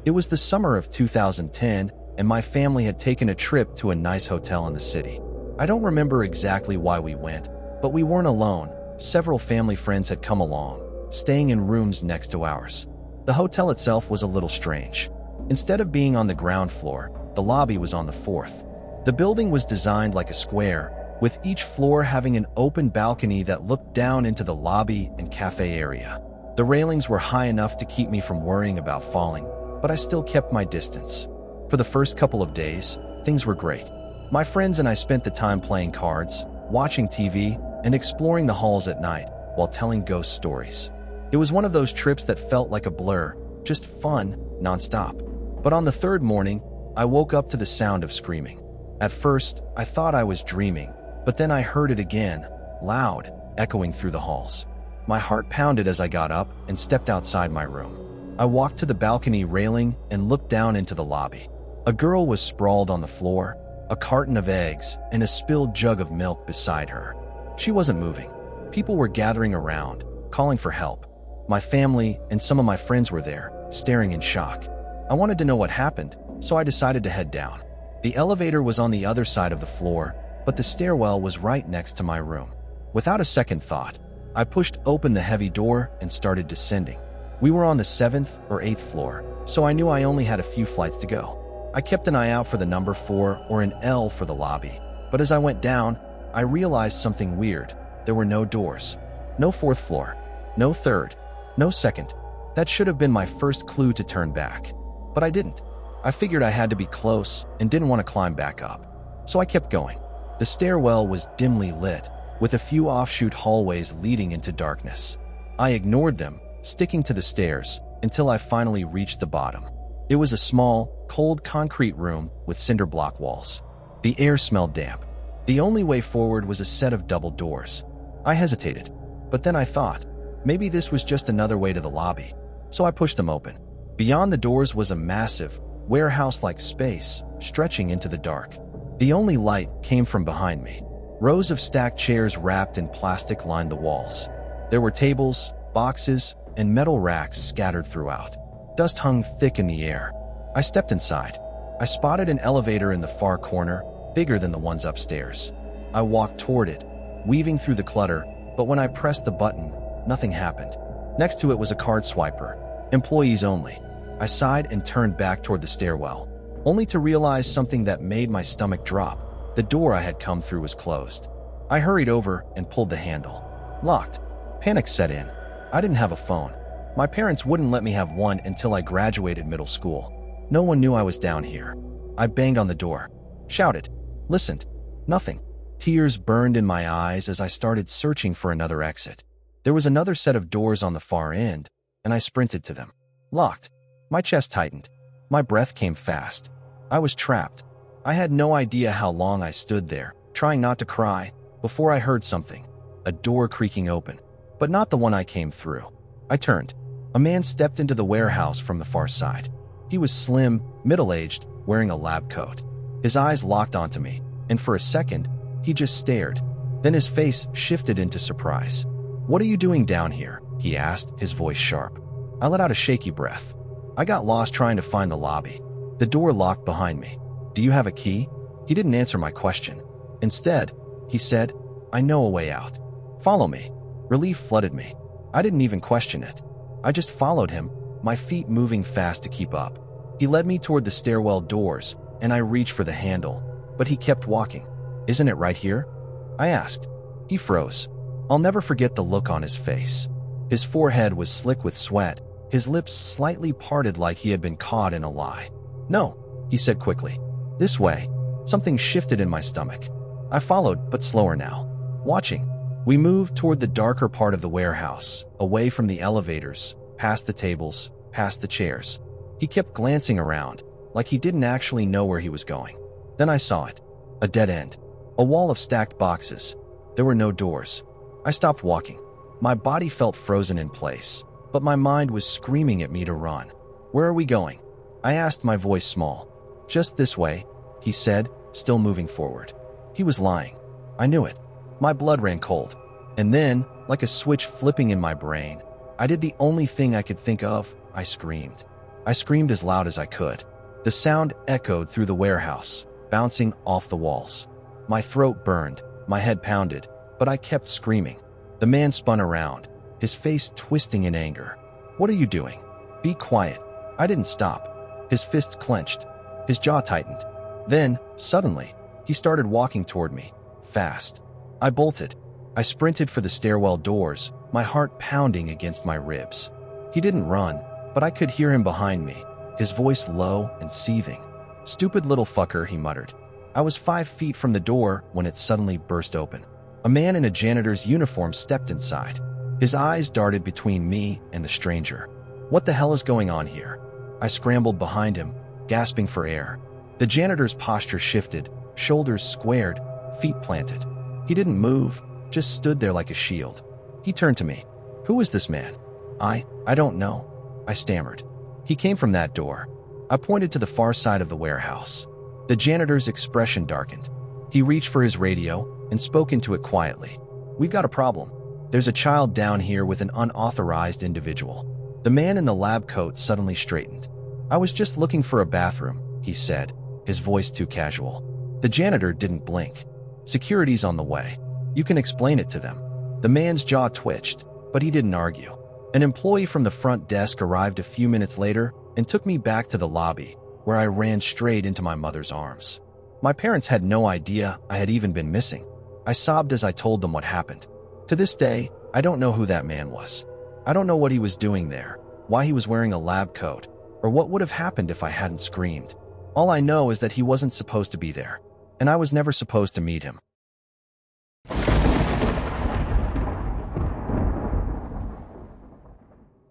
It was the summer of 2010, and my family had taken a trip to a nice hotel in the city. I don't remember exactly why we went, but we weren't alone. Several family friends had come along, staying in rooms next to ours. The hotel itself was a little strange. Instead of being on the ground floor, the lobby was on the fourth. The building was designed like a square, with each floor having an open balcony that looked down into the lobby and cafe area. The railings were high enough to keep me from worrying about falling, but I still kept my distance. For the first couple of days, things were great. My friends and I spent the time playing cards, watching TV, and exploring the halls at night while telling ghost stories. It was one of those trips that felt like a blur, just fun, nonstop. But on the third morning, I woke up to the sound of screaming. At first, I thought I was dreaming, but then I heard it again, loud, echoing through the halls. My heart pounded as I got up and stepped outside my room. I walked to the balcony railing and looked down into the lobby. A girl was sprawled on the floor, a carton of eggs and a spilled jug of milk beside her. She wasn't moving. People were gathering around, calling for help. My family and some of my friends were there, staring in shock. I wanted to know what happened, so I decided to head down. The elevator was on the other side of the floor, but the stairwell was right next to my room. Without a second thought, I pushed open the heavy door and started descending. We were on the 7th or 8th floor, so I knew I only had a few flights to go. I kept an eye out for the number 4 or an L for the lobby, but as I went down, I realized something weird. There were no doors. No 4th floor. No 3rd. No 2nd. That should have been my first clue to turn back. But I didn't. I figured I had to be close and didn't want to climb back up. So I kept going. The stairwell was dimly lit, with a few offshoot hallways leading into darkness. I ignored them, sticking to the stairs, until I finally reached the bottom. It was a small, cold concrete room with cinder block walls. The air smelled damp. The only way forward was a set of double doors. I hesitated, but then I thought, maybe this was just another way to the lobby. So I pushed them open. Beyond the doors was a massive, warehouse-like space, stretching into the dark. The only light came from behind me. Rows of stacked chairs wrapped in plastic lined the walls. There were tables, boxes, and metal racks scattered throughout. Dust hung thick in the air. I stepped inside. I spotted an elevator in the far corner, bigger than the ones upstairs. I walked toward it, weaving through the clutter, but when I pressed the button, nothing happened. Next to it was a card swiper. Employees only. I sighed and turned back toward the stairwell, only to realize something that made my stomach drop. The door I had come through was closed. I hurried over and pulled the handle. Locked. Panic set in. I didn't have a phone. My parents wouldn't let me have one until I graduated middle school. No one knew I was down here. I banged on the door, shouted, listened. Nothing. Tears burned in my eyes as I started searching for another exit. There was another set of doors on the far end, and I sprinted to them. Locked. My chest tightened. My breath came fast. I was trapped. I had no idea how long I stood there, trying not to cry, before I heard something. A door creaking open, but not the one I came through. I turned. A man stepped into the warehouse from the far side. He was slim, middle-aged, wearing a lab coat. His eyes locked onto me, and for a second, he just stared. Then his face shifted into surprise. "What are you doing down here?" he asked, his voice sharp. I let out a shaky breath. I got lost trying to find the lobby. The door locked behind me. "Do you have a key?" He didn't answer my question. Instead, he said, "I know a way out. Follow me." Relief flooded me. I didn't even question it. I just followed him, my feet moving fast to keep up. He led me toward the stairwell doors, and I reached for the handle, but he kept walking. "Isn't it right here?" I asked. He froze. I'll never forget the look on his face. His forehead was slick with sweat, his lips slightly parted like he had been caught in a lie. "No," he said quickly. "This way." Something shifted in my stomach. I followed, but slower now, watching. We moved toward the darker part of the warehouse, away from the elevators, past the tables, past the chairs. He kept glancing around, like he didn't actually know where he was going. Then I saw it. A dead end. A wall of stacked boxes. There were no doors. I stopped walking. My body felt frozen in place, but my mind was screaming at me to run. "Where are we going?" I asked, my voice small. "Just this way," he said, still moving forward. He was lying. I knew it. My blood ran cold. And then, like a switch flipping in my brain, I did the only thing I could think of. I screamed. I screamed as loud as I could. The sound echoed through the warehouse, bouncing off the walls. My throat burned, my head pounded, but I kept screaming. The man spun around, his face twisting in anger. "What are you doing? Be quiet." I didn't stop. His fists clenched, his jaw tightened. Then, suddenly, he started walking toward me, fast. I bolted. I sprinted for the stairwell doors, my heart pounding against my ribs. He didn't run, but I could hear him behind me, his voice low and seething. "Stupid little fucker," he muttered. I was 5 feet from the door when it suddenly burst open. A man in a janitor's uniform stepped inside. His eyes darted between me and the stranger. "What the hell is going on here?" I scrambled behind him, gasping for air. The janitor's posture shifted, shoulders squared, feet planted. He didn't move, just stood there like a shield. He turned to me. "Who is this man?" I don't know," I stammered. "He came from that door." I pointed to the far side of the warehouse. The janitor's expression darkened. He reached for his radio and spoke into it quietly. "We've got a problem. There's a child down here with an unauthorized individual." The man in the lab coat suddenly straightened. "I was just looking for a bathroom," he said, his voice too casual. The janitor didn't blink. "Security's on the way. You can explain it to them." The man's jaw twitched, but he didn't argue. An employee from the front desk arrived a few minutes later and took me back to the lobby, where I ran straight into my mother's arms. My parents had no idea I had even been missing. I sobbed as I told them what happened. To this day, I don't know who that man was. I don't know what he was doing there, why he was wearing a lab coat, or what would have happened if I hadn't screamed. All I know is that he wasn't supposed to be there, and I was never supposed to meet him.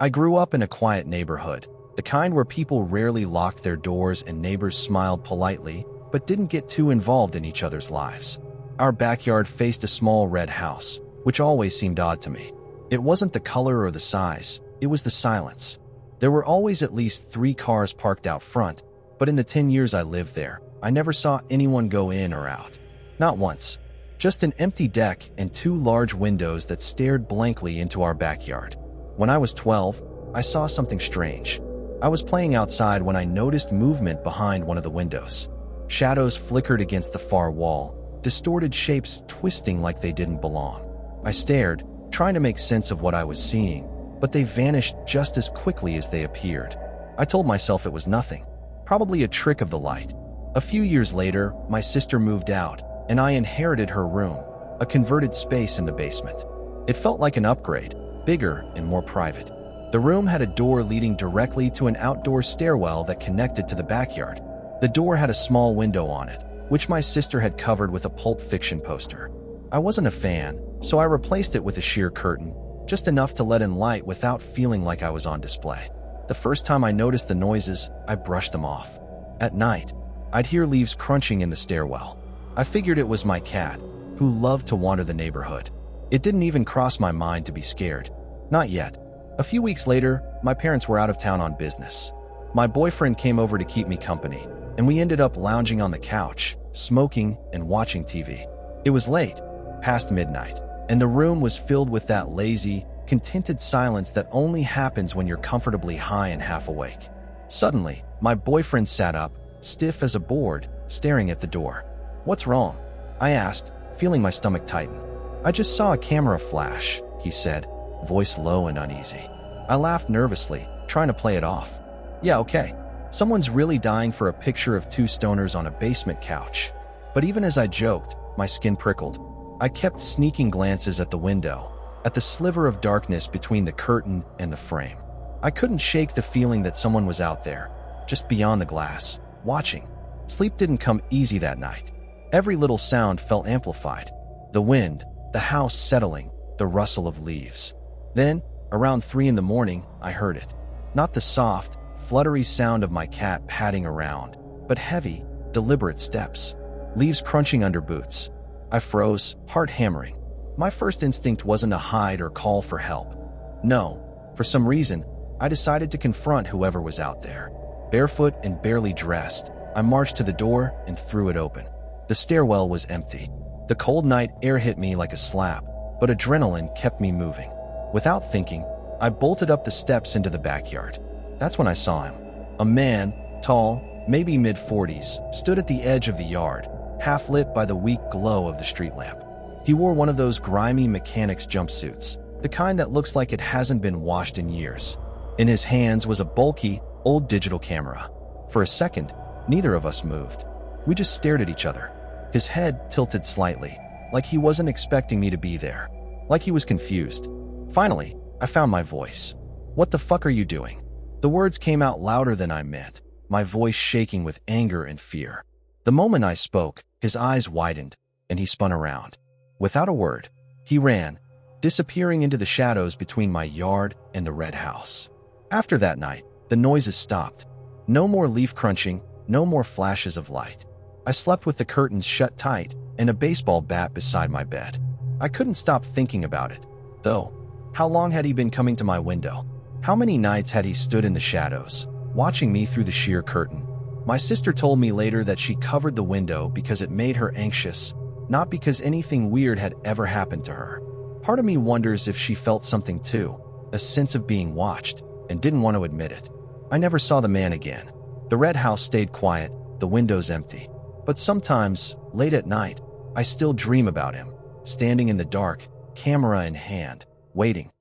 I grew up in a quiet neighborhood, the kind where people rarely locked their doors and neighbors smiled politely, but didn't get too involved in each other's lives. Our backyard faced a small red house, which always seemed odd to me. It wasn't the color or the size, it was the silence. There were always at least 3 cars parked out front, but in the 10 years I lived there, I never saw anyone go in or out. Not once. Just an empty deck and 2 large windows that stared blankly into our backyard. When I was 12, I saw something strange. I was playing outside when I noticed movement behind one of the windows. Shadows flickered against the far wall, distorted shapes twisting like they didn't belong. I stared, trying to make sense of what I was seeing, but they vanished just as quickly as they appeared. I told myself it was nothing, probably a trick of the light. A few years later, my sister moved out, and I inherited her room, a converted space in the basement. It felt like an upgrade, bigger and more private. The room had a door leading directly to an outdoor stairwell that connected to the backyard. The door had a small window on it, which my sister had covered with a Pulp Fiction poster. I wasn't a fan, so I replaced it with a sheer curtain, just enough to let in light without feeling like I was on display. The first time I noticed the noises, I brushed them off. At night, I'd hear leaves crunching in the stairwell. I figured it was my cat, who loved to wander the neighborhood. It didn't even cross my mind to be scared. Not yet. A few weeks later, my parents were out of town on business. My boyfriend came over to keep me company, and we ended up lounging on the couch, smoking and watching TV. It was late, past midnight, and the room was filled with that lazy, contented silence that only happens when you're comfortably high and half awake. Suddenly, my boyfriend sat up, stiff as a board, staring at the door. "What's wrong?" I asked, feeling my stomach tighten. "I just saw a camera flash," he said, voice low and uneasy. I laughed nervously, trying to play it off. "Yeah, okay. Someone's really dying for a picture of 2 stoners on a basement couch." But even as I joked, my skin prickled. I kept sneaking glances at the window, at the sliver of darkness between the curtain and the frame. I couldn't shake the feeling that someone was out there, just beyond the glass, watching. Sleep didn't come easy that night. Every little sound felt amplified. The wind, the house settling, the rustle of leaves. Then, around 3 in the morning, I heard it. Not the soft, fluttery sound of my cat padding around, but heavy, deliberate steps. Leaves crunching under boots. I froze, heart hammering. My first instinct wasn't to hide or call for help. No, for some reason, I decided to confront whoever was out there. Barefoot and barely dressed, I marched to the door and threw it open. The stairwell was empty. The cold night air hit me like a slap, but adrenaline kept me moving. Without thinking, I bolted up the steps into the backyard. That's when I saw him. A man, tall, maybe mid-40s, stood at the edge of the yard, half lit by the weak glow of the street lamp. He wore one of those grimy mechanic's jumpsuits, the kind that looks like it hasn't been washed in years. In his hands was a bulky, old digital camera. For a second, neither of us moved. We just stared at each other. His head tilted slightly, like he wasn't expecting me to be there, like he was confused. Finally, I found my voice. "What the fuck are you doing?" The words came out louder than I meant, my voice shaking with anger and fear. The moment I spoke, his eyes widened, and he spun around. Without a word, he ran, disappearing into the shadows between my yard and the red house. After that night, the noises stopped. No more leaf crunching, no more flashes of light. I slept with the curtains shut tight and a baseball bat beside my bed. I couldn't stop thinking about it, though. How long had he been coming to my window? How many nights had he stood in the shadows, watching me through the sheer curtain? My sister told me later that she covered the window because it made her anxious, not because anything weird had ever happened to her. Part of me wonders if she felt something too, a sense of being watched, and didn't want to admit it. I never saw the man again. The red house stayed quiet, the windows empty. But sometimes, late at night, I still dream about him, standing in the dark, camera in hand, waiting.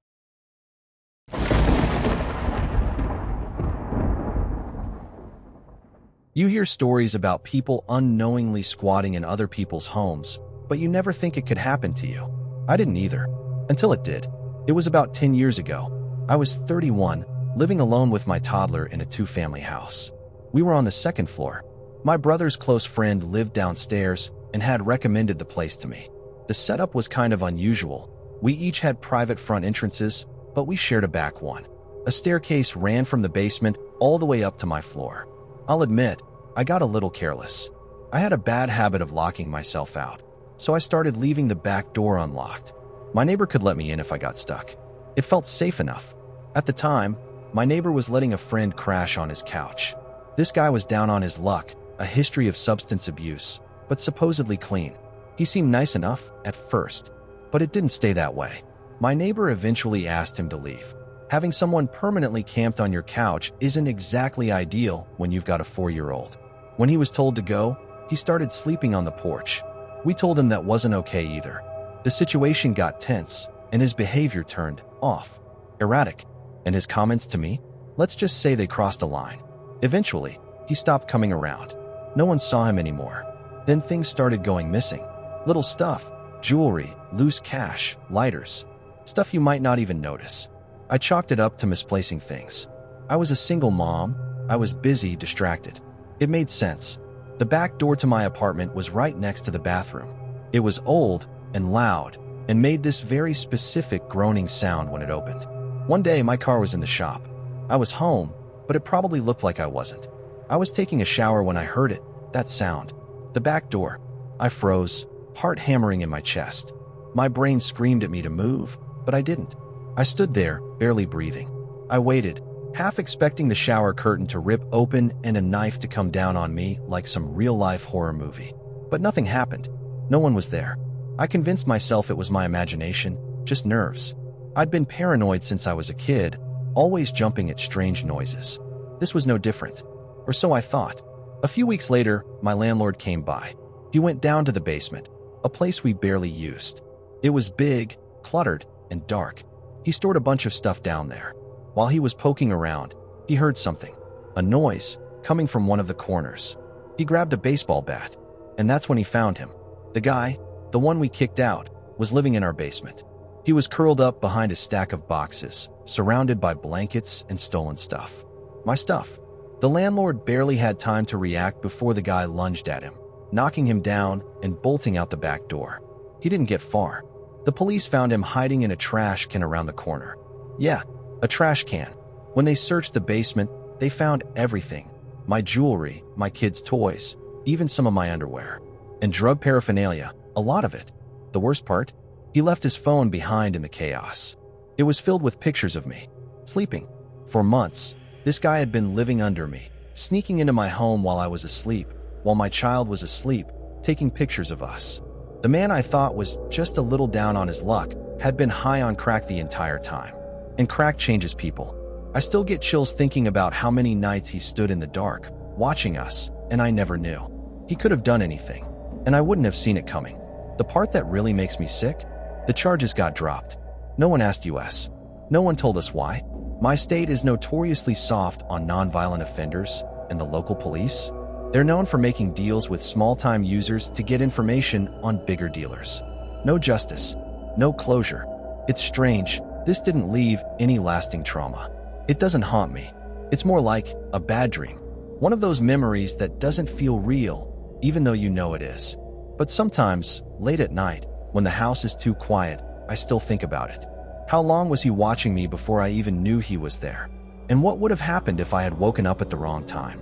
You hear stories about people unknowingly squatting in other people's homes, but you never think it could happen to you. I didn't either, until it did. It was about 10 years ago. I was 31, living alone with my toddler in a two-family house. We were on the second floor. My brother's close friend lived downstairs and had recommended the place to me. The setup was kind of unusual. We each had private front entrances, but we shared a back one. A staircase ran from the basement all the way up to my floor. I'll admit, I got a little careless. I had a bad habit of locking myself out, so I started leaving the back door unlocked. My neighbor could let me in if I got stuck. It felt safe enough. At the time, my neighbor was letting a friend crash on his couch. This guy was down on his luck, a history of substance abuse, but supposedly clean. He seemed nice enough at first, but it didn't stay that way. My neighbor eventually asked him to leave. Having someone permanently camped on your couch isn't exactly ideal when you've got a 4-year-old. When he was told to go, he started sleeping on the porch. We told him that wasn't okay either. The situation got tense, and his behavior turned off, erratic, and his comments to me, let's just say they crossed a line. Eventually, he stopped coming around. No one saw him anymore. Then things started going missing. Little stuff, jewelry, loose cash, lighters, stuff you might not even notice. I chalked it up to misplacing things. I was a single mom. I was busy, distracted. It made sense. The back door to my apartment was right next to the bathroom. It was old and loud and made this very specific groaning sound when it opened. One day, my car was in the shop. I was home, but it probably looked like I wasn't. I was taking a shower when I heard it, that sound. The back door. I froze, heart hammering in my chest. My brain screamed at me to move, but I didn't. I stood there, barely breathing. I waited, half expecting the shower curtain to rip open and a knife to come down on me like some real-life horror movie. But nothing happened. No one was there. I convinced myself it was my imagination, just nerves. I'd been paranoid since I was a kid, always jumping at strange noises. This was no different, or so I thought. A few weeks later, my landlord came by. He went down to the basement, a place we barely used. It was big, cluttered, and dark. He stored a bunch of stuff down there. While he was poking around, he heard something, a noise, coming from one of the corners. He grabbed a baseball bat, and that's when he found him. The guy, the one we kicked out, was living in our basement. He was curled up behind a stack of boxes, surrounded by blankets and stolen stuff. My stuff. The landlord barely had time to react before the guy lunged at him, knocking him down and bolting out the back door. He didn't get far. The police found him hiding in a trash can around the corner. Yeah, a trash can. When they searched the basement, they found everything. My jewelry, my kids' toys, even some of my underwear. And drug paraphernalia, a lot of it. The worst part? He left his phone behind in the chaos. It was filled with pictures of me, sleeping. For months, this guy had been living under me, sneaking into my home while I was asleep, while my child was asleep, taking pictures of us. The man I thought was just a little down on his luck had been high on crack the entire time. And crack changes people. I still get chills thinking about how many nights he stood in the dark, watching us, and I never knew. He could have done anything, and I wouldn't have seen it coming. The part that really makes me sick? The charges got dropped. No one asked us. No one told us why. My state is notoriously soft on nonviolent offenders, and the local police? They're known for making deals with small-time users to get information on bigger dealers. No justice. No closure. It's strange. This didn't leave any lasting trauma. It doesn't haunt me. It's more like a bad dream. One of those memories that doesn't feel real, even though you know it is. But sometimes, late at night, when the house is too quiet, I still think about it. How long was he watching me before I even knew he was there? And what would have happened if I had woken up at the wrong time?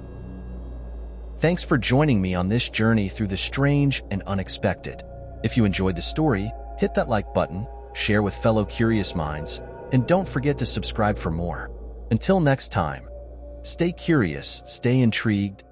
Thanks for joining me on this journey through the strange and unexpected. If you enjoyed the story, hit that like button, share with fellow curious minds, and don't forget to subscribe for more. Until next time, stay curious, stay intrigued,